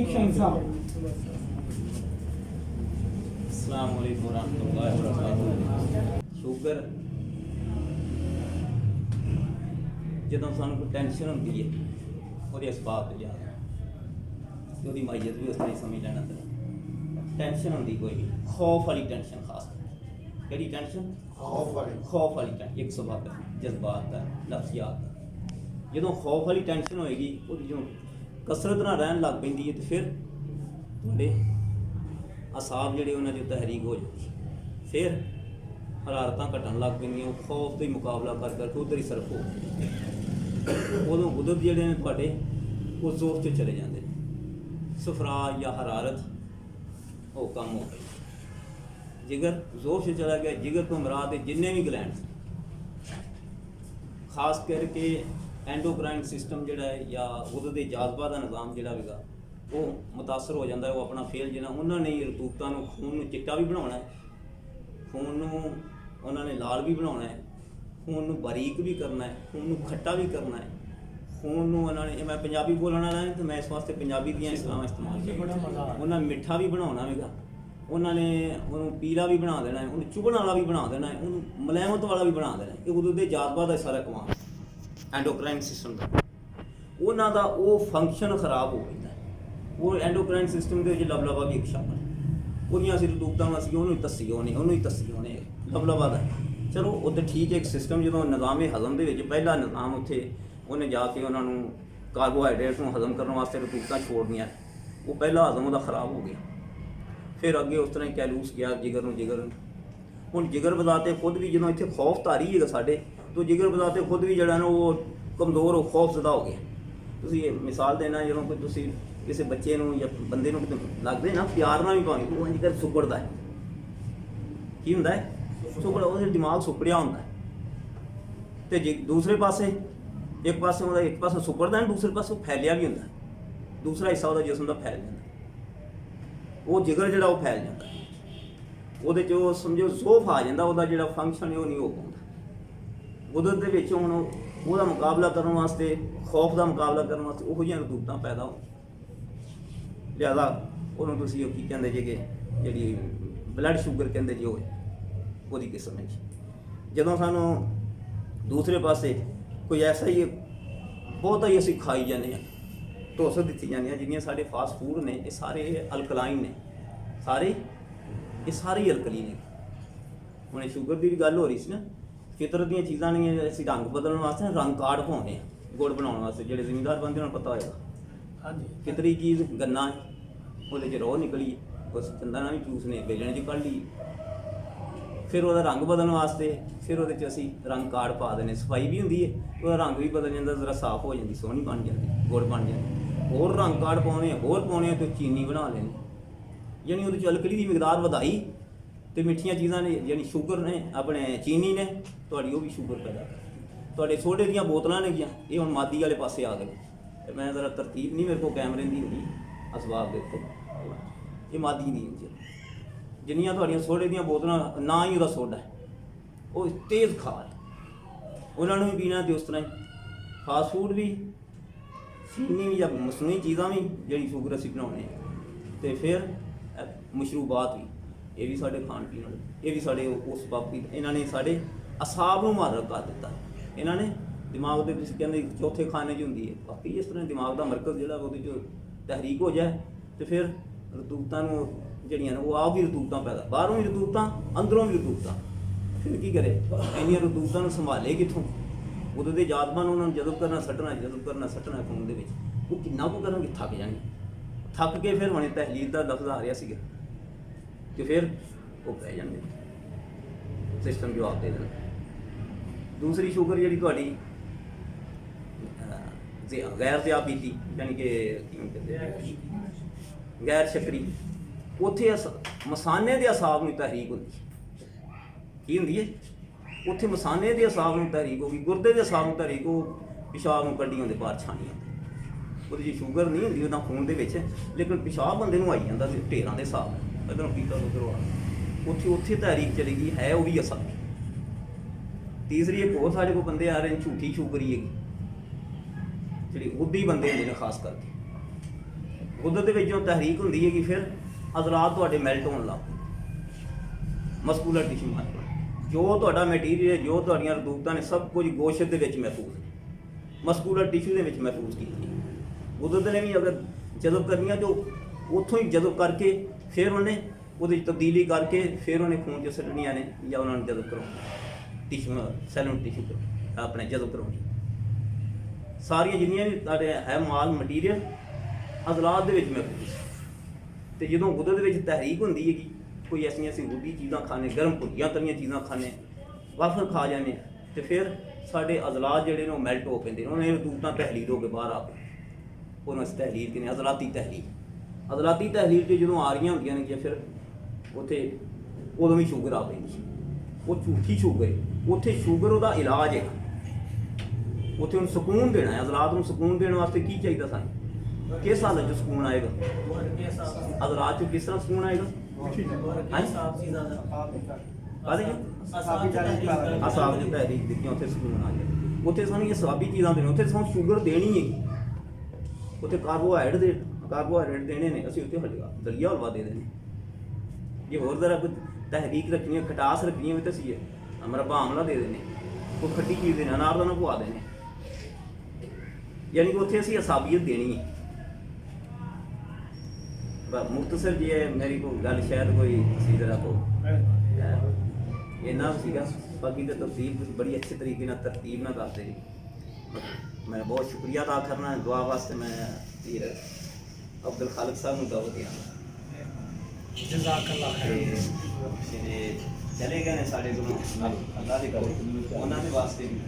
अस्सलाम वालेकुम रहमतुल्लाहि व बरकातुहू। शुगर ਜਦੋਂ ਸਾਨੂੰ ਕੋਈ ਟੈਨਸ਼ਨ ਹੁੰਦੀ ਹੈ ਉਹਦੇ ਅਸਬਾਬ ਤੇ ਜਾ ਤੇ ਉਹਦੀ ਮਾਈਅਤ ਵੀ ਉਸ ਤਰ੍ਹਾਂ ਹੀ ਸਮਝ ਲੈਣਾ ਤੇ ਟੈਨਸ਼ਨ ਹੁੰਦੀ ਕੋਈ ਵੀ ਖੌਫ ਵਾਲੀ ਟੈਨਸ਼ਨ ਖਾਸ ਕਿਹੜੀ ਟੈਨਸ਼ਨ ਖੌਫ ਵਾਲੀ ਟੈਨਸ਼ਨ ਇੱਕ ਸਬਬ ਹੈ ਜਜ਼ਬਾਤ ਦਾ ਨਫਸੀਆਤ ਦਾ ਜਦੋਂ ਖੌਫ ਵਾਲੀ ਟੈਨਸ਼ਨ ਹੋਏਗੀ ਉਹਦੀ ਜਦੋਂ ਕਸਰਤ ਨਾਲ ਰਹਿਣ ਲੱਗ ਪੈਂਦੀ ਹੈ ਤੇ ਫਿਰ ਤੁਹਾਡੇ ਅਸਾਬ ਜਿਹੜੇ ਉਹਨਾਂ ਦੀ ਤਹਿਰੀਕ ਹੋ ਜਾਂਦੀ ਫਿਰ ਹਰਾਰਤਾਂ ਘਟਣ ਲੱਗ ਪੈਂਦੀਆਂ ਉਹ ਖੌਫ ਦਾ ਹੀ ਮੁਕਾਬਲਾ ਕਰ ਕਰਕੇ ਉੱਧਰ ਹੀ ਸਰਫ ਹੋ ਉਦੋਂ ਕੁਦਰਤ ਜਿਹੜੇ ਨੇ ਤੁਹਾਡੇ ਉਹ ਜ਼ੋਰ 'ਚ ਚਲੇ ਜਾਂਦੇ ਨੇ ਸਫਰਾ ਜਾਂ ਹਰਾਰਤ ਉਹ ਕੰਮ ਹੋ ਗਈ ਜਿਗਰ ਜ਼ੋਰ 'ਚ ਚਲਾ ਗਿਆ ਜਿਗਰ ਤੋਂ ਮੁਰਾਦ ਦੇ ਜਿੰਨੇ ਵੀ ਗਲੈਂਡ ਖਾਸ ਕਰਕੇ ਐਂਡੋਕਰਾਈਨ ਸਿਸਟਮ ਜਿਹੜਾ ਹੈ ਜਾਂ ਉਹਦੇ ਦੇ ਜਾਜ਼ਬਾ ਦਾ ਨਿਜ਼ਾਮ ਜਿਹੜਾ ਹੈਗਾ ਉਹ ਮੁਤਾਸਰ ਹੋ ਜਾਂਦਾ ਉਹ ਆਪਣਾ ਫੇਲ ਜਿਹੜਾ ਉਹਨਾਂ ਨੇ ਰਤੂਬਤਾਂ ਨੂੰ ਖੂਨ ਨੂੰ ਚਿੱਟਾ ਵੀ ਬਣਾਉਣਾ ਹੈ ਖੂਨ ਨੂੰ ਉਹਨਾਂ ਨੇ ਲਾਲ ਵੀ ਬਣਾਉਣਾ ਹੈ ਖੂਨ ਨੂੰ ਬਾਰੀਕ ਵੀ ਕਰਨਾ ਹੈ ਖੂਨ ਨੂੰ ਖੱਟਾ ਵੀ ਕਰਨਾ ਹੈ ਖੂਨ ਨੂੰ ਉਹਨਾਂ ਨੇ ਮੈਂ ਪੰਜਾਬੀ ਬੋਲਣ ਵਾਲਾ ਹਾਂ ਤੇ ਮੈਂ ਇਸ ਵਾਸਤੇ ਪੰਜਾਬੀ ਦੀਆਂ ਇਸਲਾਮਾਂ ਇਸਤੇਮਾਲ ਕੀਤੀਆਂ ਉਹਨਾਂ ਮਿੱਠਾ ਵੀ ਬਣਾਉਣਾ ਹੈਗਾ ਉਹਨਾਂ ਨੇ ਉਹਨੂੰ ਪੀਲਾ ਵੀ ਬਣਾ ਦੇਣਾ ਹੈ ਉਹਨੂੰ ਚੁਭਣ ਵਾਲਾ ਵੀ ਬਣਾ ਦੇਣਾ ਹੈ ਉਹਨੂੰ ਮਲੈਮਤ ਵਾਲਾ ਵੀ ਬਣਾ ਦੇਣਾ ਇਹ ਉਦੋਂ ਦੇ ਜਾਜ਼ਬਾ ਦਾ ਸਾਰਾ ਕਮਾਲ ਐਂਡੋਕਰਾਈਨ ਸਿਸਟਮ ਦਾ ਉਹਨਾਂ ਦਾ ਉਹ ਫੰਕਸ਼ਨ ਖਰਾਬ ਹੋ ਜਾਂਦਾ ਉਹ ਐਂਡੋਕਰਾਈਨ ਸਿਸਟਮ ਦੇ ਵਿੱਚ ਲਬਲਬਾ ਵੀ ਇੱਕ ਸ਼ਾਮਲ ਉਹਦੀਆਂ ਅਸੀਂ ਰਤੂਬਤਾਂ ਅਸੀਂ ਉਹਨੂੰ ਹੀ ਦੱਸੀ ਉਹਨੇ ਲਬਲਬਾ ਦਾ ਚਲੋ ਉੱਥੇ ਠੀਕ ਹੈ ਇੱਕ ਸਿਸਟਮ ਜਦੋਂ ਨਿਜ਼ਾਮ ਹਜ਼ਮ ਦੇ ਵਿੱਚ ਪਹਿਲਾ ਨਿਜ਼ਾਮ ਉੱਥੇ ਉਹਨੇ ਜਾ ਕੇ ਉਹਨਾਂ ਨੂੰ ਕਾਰਬੋਹਾਈਡਰੇਟ ਨੂੰ ਹਜ਼ਮ ਕਰਨ ਵਾਸਤੇ ਰਤੂਬਤਾਂ ਛੋੜਨੀਆਂ ਉਹ ਪਹਿਲਾ ਹਜ਼ਮ ਉਹਦਾ ਖਰਾਬ ਹੋ ਗਿਆ ਫਿਰ ਅੱਗੇ ਉਸ ਤਰ੍ਹਾਂ ਹੀ ਕੈਲੂਸ ਗਿਆ ਜਿਗਰ ਨੂੰ ਹੁਣ ਜਿਗਰ ਬਜ਼ਾਤੇ ਖੁਦ ਵੀ ਜਦੋਂ ਇੱਥੇ ਖੌਫ ਧਾਰੀ ਹੈਗਾ ਸਾਡੇ ਤਾਂ ਜਿਗਰ ਬਜ਼ਾਤੇ ਖੁਦ ਵੀ ਜਿਹੜਾ ਨਾ ਉਹ ਕਮਜ਼ੋਰ ਹੋ ਖੌਫ ਜ਼ਦਾ ਹੋ ਗਿਆ ਤੁਸੀਂ ਮਿਸਾਲ ਦੇਣਾ ਜਦੋਂ ਕੋਈ ਤੁਸੀਂ ਕਿਸੇ ਬੱਚੇ ਨੂੰ ਜਾਂ ਬੰਦੇ ਨੂੰ ਲੱਗਦੇ ਨਾ ਪਿਆਰ ਨਾਲ ਵੀ ਭਾਵੇਂ ਉਹ ਇੰਝ ਕਰ ਸੁੱਕੜਦਾ ਹੈ ਕੀ ਹੁੰਦਾ ਹੈ ਸੁੱਕੜਾ ਉਹਦੇ ਦਿਮਾਗ ਸੁੱਕੜਿਆ ਹੁੰਦਾ ਹੈ ਤੇ ਜੇ ਦੂਸਰੇ ਪਾਸੇ ਇੱਕ ਪਾਸੇ ਸੁੱਕੜਦਾ ਹੈ ਦੂਸਰੇ ਪਾਸੇ ਫੈਲਿਆ ਵੀ ਹੁੰਦਾ ਦੂਸਰਾ ਹਿੱਸਾ ਉਹਦਾ ਜਿਸਮ ਦਾ ਫੈਲ ਜਾਂਦਾ ਉਹ ਜਿਗਰ ਜਿਹੜਾ ਉਹ ਫੈਲ ਜਾਂਦਾ ਉਹਦੇ 'ਚ ਉਹ ਸਮਝੋ ਜ਼ੋਫ ਆ ਜਾਂਦਾ ਉਹਦਾ ਜਿਹੜਾ ਫੰਕਸ਼ਨ ਹੈ ਉਹ ਨਹੀਂ ਹੋ ਪਾਉਂਦਾ ਕੁਦਰਤ ਦੇ ਵਿੱਚ ਹੁਣ ਉਹਦਾ ਮੁਕਾਬਲਾ ਕਰਨ ਵਾਸਤੇ ਖੌਫ ਦਾ ਮੁਕਾਬਲਾ ਕਰਨ ਵਾਸਤੇ ਉਹੋ ਜਿਹੀਆਂ ਰਤੂਬਤਾਂ ਪੈਦਾ ਹੋ ਜ਼ਿਆਦਾ ਉਹਨੂੰ ਤੁਸੀਂ ਉਹ ਕੀ ਕਹਿੰਦੇ ਜੇ ਕਿ ਜਿਹੜੀ ਬਲੱਡ ਸ਼ੂਗਰ ਕਹਿੰਦੇ ਜੀ ਉਹਦੀ ਕਿਸਮ ਹੈ ਜਦੋਂ ਸਾਨੂੰ ਦੂਸਰੇ ਪਾਸੇ ਕੋਈ ਐਸਾ ਹੀ ਬਹੁਤਾ ਹੀ ਅਸੀਂ ਖਾਈ ਜਾਂਦੇ ਹਾਂ ਧੋਸ ਦਿੱਤੀ ਜਾਂਦੀਆਂ ਜਿੰਨੀਆਂ ਸਾਡੇ ਫਾਸਟ ਫੂਡ ਨੇ ਇਹ ਸਾਰੇ ਅਲਕਲਾਈਨ ਨੇ ਸਾਰੇ ਹੀ ਅਲਕਲੀ ਨੇ ਹੁਣ ਸ਼ੂਗਰ ਦੀ ਵੀ ਗੱਲ ਹੋ ਰਹੀ ਸੀ ਨਾ ਫਿਤਰਤ ਦੀਆਂ ਚੀਜ਼ਾਂ ਨੇ ਅਸੀਂ ਰੰਗ ਬਦਲਣ ਵਾਸਤੇ ਰੰਗ ਕਾਰਡ ਪਾਉਂਦੇ ਹਾਂ ਗੁੜ ਬਣਾਉਣ ਵਾਸਤੇ ਜਿਹੜੇ ਜ਼ਿਮੀਂਦਾਰ ਬੰਦੇ ਉਹਨਾਂ ਨੂੰ ਪਤਾ ਹੋਏਗਾ ਹਾਂਜੀ ਫਿਤਰੀ ਚੀਜ਼ ਗੰਨਾ ਉਹਦੇ 'ਚ ਰੋਹ ਨਿਕਲੀ ਉਸ ਚੰਦਾਂ ਨਾਲ ਵੀ ਜੂਸ ਨੇ ਵੇਲਣੇ 'ਚ ਕੱਢ ਲਈ ਫਿਰ ਉਹਦਾ ਰੰਗ ਬਦਲਣ ਵਾਸਤੇ ਫਿਰ ਉਹਦੇ 'ਚ ਅਸੀਂ ਰੰਗ ਕਾਰਡ ਪਾ ਦਿੰਦੇ ਸਫਾਈ ਵੀ ਹੁੰਦੀ ਹੈ ਉਹਦਾ ਰੰਗ ਵੀ ਬਦਲ ਜਾਂਦਾ ਜ਼ਰਾ ਸਾਫ਼ ਹੋ ਜਾਂਦੀ ਸੋਹਣੀ ਬਣ ਜਾਂਦੀ ਗੁੜ ਬਣ ਜਾਂਦੀ ਹੋਰ ਰੰਗ ਕਾਰਡ ਪਾਉਣੇ ਹੋਰ ਪਾਉਣੇ ਤੇ ਚੀਨੀ ਬਣਾ ਲੈਣੀ ਯਾਨੀ ਉਹਦੇ 'ਚ ਅਲਕਲੀ ਦੀ ਮਿਕਦਾਰ ਵਧਾਈ ਤੇ ਮਿੱਠੀਆਂ ਚੀਜ਼ਾਂ ਨੇ ਯਾਨੀ ਸ਼ੂਗਰ ਨੇ ਆਪਣੇ ਚੀਨੀ ਨੇ ਤੁਹਾਡੀ ਉਹ ਵੀ ਸ਼ੂਗਰ ਪੈਦਾ ਕਰ ਤੁਹਾਡੇ ਸੋਡੇ ਦੀਆਂ ਬੋਤਲਾਂ ਨੇਗੀਆਂ ਇਹ ਹੁਣ ਮਾਦੀ ਵਾਲੇ ਪਾਸੇ ਆ ਗਏ ਤੇ ਮੈਂ ਜ਼ਰਾ ਤਰਤੀਬ ਨਹੀਂ ਮੇਰੇ ਕੋਲ ਕੈਮਰੇ ਦੀ ਹੋਣੀ ਅਸਬਾਬ ਦੇ ਉੱਤੇ ਇਹ ਮਾਦੀ ਦੀ ਹੁੰਦੀ ਜਿੰਨੀਆਂ ਤੁਹਾਡੀਆਂ ਸੋਡੇ ਦੀਆਂ ਬੋਤਲਾਂ ਨਾ ਹੀ ਉਹਦਾ ਸੋਡਾ ਉਹ ਤੇਜ਼ ਖਾਰ ਉਹਨਾਂ ਨੂੰ ਵੀ ਪੀਣਾ ਤੇ ਉਸ ਤਰ੍ਹਾਂ ਹੀ ਫਾਸਟ ਫੂਡ ਵੀ ਚੀਨੀ ਵੀ ਜਾਂ ਮਸਨੂਈ ਚੀਜ਼ਾਂ ਵੀ ਜਿਹੜੀ ਸ਼ੂਗਰ ਅਸੀਂ ਬਣਾਉਂਦੇ ਹਾਂ ਤੇ ਫਿਰ ਮਸ਼ਰੂਬਾਤ ਵੀ ਇਹ ਵੀ ਸਾਡੇ ਖਾਣ ਪੀਣ ਵਾਲੇ ਇਹ ਵੀ ਸਾਡੇ ਉਸ ਬਾਬੀ ਇਹਨਾਂ ਨੇ ਸਾਡੇ ਅਸਾਬ ਨੂੰ ਮੁਹਰਕ ਕਰ ਦਿੱਤਾ ਇਹਨਾਂ ਨੇ ਦਿਮਾਗ ਦੇ ਤੁਸੀਂ ਕਹਿੰਦੇ ਚੌਥੇ ਖਾਨੇ 'ਚ ਹੁੰਦੀ ਹੈ ਬਾਕੀ ਇਸ ਤਰ੍ਹਾਂ ਦਿਮਾਗ ਦਾ ਮਰਕਜ਼ ਜਿਹੜਾ ਉਹਦੇ 'ਚ ਤਹਿਰੀਕ ਹੋ ਜਾਏ ਤੇ ਫਿਰ ਰਤੂਬਤਾਂ ਨੂੰ ਜਿਹੜੀਆਂ ਨੇ ਉਹ ਆਪ ਵੀ ਰਤੂਬਤਾਂ ਪੈਦਾ ਬਾਹਰੋਂ ਵੀ ਰਤੂਬਤਾਂ ਅੰਦਰੋਂ ਵੀ ਰਤੂਬਤਾਂ ਫਿਰ ਕੀ ਕਰੇ ਇੰਨੀਆਂ ਰਤੂਬਤਾਂ ਨੂੰ ਸੰਭਾਲੇ ਕਿੱਥੋਂ ਉਹਦੇ ਦੇ ਜਾਜ਼ਬਾਂ ਨੂੰ ਉਹਨਾਂ ਨੂੰ ਜਜ਼ਬ ਕਰਨਾ ਸੱਟਣਾ ਖੂਨ ਦੇ ਵਿੱਚ ਉਹ ਕਿੰਨਾ ਕੁ ਕਰਨਗੇ ਥੱਕ ਜਾਣਗੇ ਥੱਕ ਕੇ ਫਿਰ ਹੁਣੇ ਤਹਿਲੀਲ ਦਾ ਲਫ਼ਜ਼ ਆ ਰਿਹਾ ਸੀਗਾ ਕਿ ਫਿਰ ਉਹ ਪੈ ਜਾਂਦੇ ਸਿਸਟਮ ਜਵਾਬ ਦੇ ਦੇਣਾ ਦੂਸਰੀ ਸ਼ੂਗਰ ਜਿਹੜੀ ਤੁਹਾਡੀ ਗੈਰ ਜ਼ਿਆਬੀਤੀ ਯਾਨੀ ਕਿ ਕਿਵੇਂ ਕਹਿੰਦੇ ਗੈਰ ਸ਼ੱਕਰੀ ਉੱਥੇ ਮਸਾਨੇ ਦੇ ਅਸਾਬ ਨੂੰ ਤਹਿਰੀਕ ਹੁੰਦੀ ਕੀ ਹੁੰਦੀ ਹੈ ਉੱਥੇ ਮਸਾਨੇ ਦੇ ਅਸਾਬ ਨੂੰ ਤਹਿਰੀਕ ਹੋ ਗਈ ਗੁਰਦੇ ਦੇ ਅਸਾਬ ਨੂੰ ਤਹਿਰੀਕ ਉਹ ਪਿਸ਼ਾਬ ਨੂੰ ਕੱਢੀ ਹੁੰਦੇ ਬਾਹਰ ਛਾਣੀਆਂ ਉਹਦੀ ਜੀ ਸ਼ੂਗਰ ਨਹੀਂ ਹੁੰਦੀ ਉਹਦਾ ਖੂਨ ਦੇ ਵਿੱਚ ਲੇਕਿਨ ਪਿਸ਼ਾਬ ਬੰਦੇ ਨੂੰ ਆਈ ਜਾਂਦਾ ਸੀ ਢੇਰਾਂ ਦੇ ਹਿਸਾਬ ਨਾਲ ਇੱਧਰੋਂ ਪੀਤਾ ਉੱਧਰੋਂ ਆ ਉੱਥੇ ਤਹਿਰੀਕ ਚਲੀ ਗਈ ਹੈ ਉਹ ਵੀ ਅਸਲ ਤੀਸਰੀ ਇੱਕ ਹੋਰ ਸਾਡੇ ਕੋਲ ਬੰਦੇ ਆ ਰਹੇ ਨੇ ਝੂਠੀ ਸ਼ੂਗਰ ਹੀ ਹੈਗੀ ਜਿਹੜੀ ਉੱਦੀ ਬੰਦੇ ਹੁੰਦੇ ਨੇ ਖਾਸ ਕਰਕੇ ਗੁੱਦਰ ਦੇ ਵਿੱਚ ਜਦੋਂ ਤਹਿਰੀਕ ਹੁੰਦੀ ਹੈਗੀ ਫਿਰ ਅਜ਼ਲਾਤ ਤੁਹਾਡੇ ਮੈਲਟ ਹੋਣ ਲੱਗ ਪੈਂਦੇ, ਮਸਕੂਲਰ ਟਿਸ਼ੂ ਮਾਰਕਰ ਜੋ ਤੁਹਾਡਾ ਮਟੀਰੀਅਲ, ਜੋ ਤੁਹਾਡੀਆਂ ਰਤੂਬਤਾਂ ਨੇ ਸਭ ਕੁਝ ਗੋਸ਼ਤ ਦੇ ਵਿੱਚ ਮਹਿਫੂਜ਼ ਹੈ, ਮਸਕੂਲਰ ਟਿਸ਼ੂ ਦੇ ਵਿੱਚ ਮਹਿਫੂਜ਼ ਕੀਤੀ। ਕੁਦਰਤ ਨੇ ਵੀ ਅਗਰ ਜਜ਼ਬ ਕਰਨੀਆਂ ਜੋ ਉੱਥੋਂ ਹੀ ਜਜ਼ਬ ਕਰਕੇ ਫਿਰ ਉਹਨੇ ਉਹਦੇ 'ਚ ਤਬਦੀਲੀ ਕਰਕੇ ਫਿਰ ਉਹਨੇ ਖੂਨ 'ਚ ਸੁੱਟਣੀਆਂ ਨੇ ਜਾਂ ਉਹਨਾਂ ਨੂੰ ਜਜ਼ਬ ਕਰਾਉਣਾ, ਟਿਸ਼ੂ ਸੈਲੂਨ ਟਿਸ਼ੂ ਆਪਣੇ ਜਜ਼ਬ ਕਰਾਉਣੀ। ਸਾਰੀਆਂ ਜਿੰਨੀਆਂ ਵੀ ਤੁਹਾਡੇ ਹੈ ਮਾਲ ਮਟੀਰੀਅਲ ਅਜ਼ਲਾਤ ਦੇ ਵਿੱਚ ਮਹਿਫੂਜ਼। ਅਤੇ ਜਦੋਂ ਗੁੱਦਰ ਦੇ ਵਿੱਚ ਤਹਿਰੀਕ ਹੁੰਦੀ ਹੈਗੀ, ਕੋਈ ਐਸੀਆਂ ਅਸੀਂ ਗੁੱਡੀ ਚੀਜ਼ਾਂ ਖਾਣੇ, ਗਰਮ ਭੁੱਜੀਆਂ ਤਲੀਆਂ ਚੀਜ਼ਾਂ ਖਾਣੇ, ਵਾਫਰ ਖਾ ਜਾਂਦੇ ਅਤੇ ਫਿਰ ਸਾਡੇ ਅਜ਼ਲਾਤ ਜਿਹੜੇ ਨੇ ਉਹ ਮੈਲਟ ਹੋ ਪੈਂਦੇ ਨੇ, ਉਹਨੇ ਰਤੂਬਤਾਂ ਤਹਿਲੀਲ ਹੋ ਕੇ ਬਾਹਰ ਆ ਪਏ। ਉਹਨਾਂ ਅਸੀਂ ਤਹਿਲੀਲ ਕਹਿੰਦੇ ਅਜ਼ਲਾਤੀ ਤਹਿਲੀਲ। ਅਜ਼ਲਾਤੀ ਤਹਿਲੀਲ 'ਚ ਜਦੋਂ ਆ ਰਹੀਆਂ ਹੁੰਦੀਆਂ ਨੇ ਕਿ ਫਿਰ ਉੱਥੇ ਉਦੋਂ ਵੀ ਸ਼ੂਗਰ ਆ ਪੈਂਦੀ, ਉਹ ਝੂਠੀ ਸ਼ੂਗਰ ਹੈ। ਉੱਥੇ ਸ਼ੂਗਰ ਉਹਦਾ ਇਲਾਜ ਹੈ, ਉੱਥੇ ਉਹਨੂੰ ਸਕੂਨ ਦੇਣਾ ਹੈ। ਅਜ਼ਲਾਤ ਨੂੰ ਸਕੂਨ ਦੇਣ ਵਾਸਤੇ ਕੀ ਚਾਹੀਦਾ ਸਾਨੂੰ? ਕਿਸ ਹਾਲਤ 'ਚ ਸਕੂਨ ਆਏਗਾ? ਅਜ਼ਲਾਤ 'ਚ ਕਿਸ ਤਰ੍ਹਾਂ ਸਕੂਨ ਆਏਗਾ? ਅਸਾਬ ਦੀ ਤਹਿਰੀਕ ਦਿੱਤੀਆਂ ਉੱਥੇ ਸਕੂਨ ਆ ਜਾਏ। ਉੱਥੇ ਸਾਨੂੰ ਇਹ ਸਵਾਬੀ ਚੀਜ਼ਾਂ ਦੇਣੀ, ਉੱਥੇ ਸਾਨੂੰ ਸ਼ੂਗਰ ਦੇਣੀ ਹੈਗੀ, ਉੱਥੇ ਕਾਰਬੋਹਾਈਡਰੇਟ ਦੇਣੇ ਨੇ, ਅਸੀਂ ਉੱਥੇ ਦਲੀਆ ਹਲਵਾ ਦੇ ਦੇਣੇ। ਜੇ ਹੋਰ ਜ਼ਰਾ ਕੋਈ ਤਹਿਰੀਕ ਰੱਖਣੀ ਹੈ, ਖਟਾਸ ਰੱਖਣੀ ਹੋਵੇ ਤਾਂ ਅਸੀਂ ਮਰਬਾ ਆਮਲਾ ਦੇ ਦੇਣੇ, ਕੋਈ ਖੱਟੀ ਚੀਜ਼ ਦੇਣਾ, ਅਨਾਰਦਾਨਾ ਪਵਾ ਦੇਣੇ। ਯਾਨੀ ਕਿ ਉੱਥੇ ਅਸੀਂ ਅਸਾਬੀਅਤ ਦੇਣੀ ਹੈ। ਮੁਖਤਸਰ ਜੀ ਹੈ ਮੇਰੀ ਕੋਈ ਗੱਲ, ਸ਼ਾਇਦ ਕੋਈ ਸੀ ਜ਼ਰਾ ਕੋ ਇੰਨਾ ਸੀਗਾ, ਬਾਕੀ ਤਾਂ ਤਫਸੀਲ ਤੁਸੀਂ ਬੜੀ ਅੱਛੇ ਤਰੀਕੇ ਨਾਲ ਤਰਤੀਬ ਨਾਲ ਕਰਦੇ ਜੀ। ਮੈਂ ਬਹੁਤ ਸ਼ੁਕਰੀਆ ਅਦਾ ਕਰਨਾ ਦੁਆ ਵਾਸਤੇ। ਮੈਂ ਵੀਰ ਅਬਦੁਲ ਖਾਲਿਕ ਸਾਹਿਬ ਨੂੰ ਦਾਵਤ ਦਿਆਂਗਾ। ਜਜ਼ਾਕੱਲਾਹ ਖੈਰ। ਚਲੇ ਗਏ ਨੇ ਸਾਡੇ ਕੋਲੋਂ, ਅੱਲਾ ਦੀ ਗੱਲ ਉਹਨਾਂ ਦੇ ਵਾਸਤੇ ਵੀ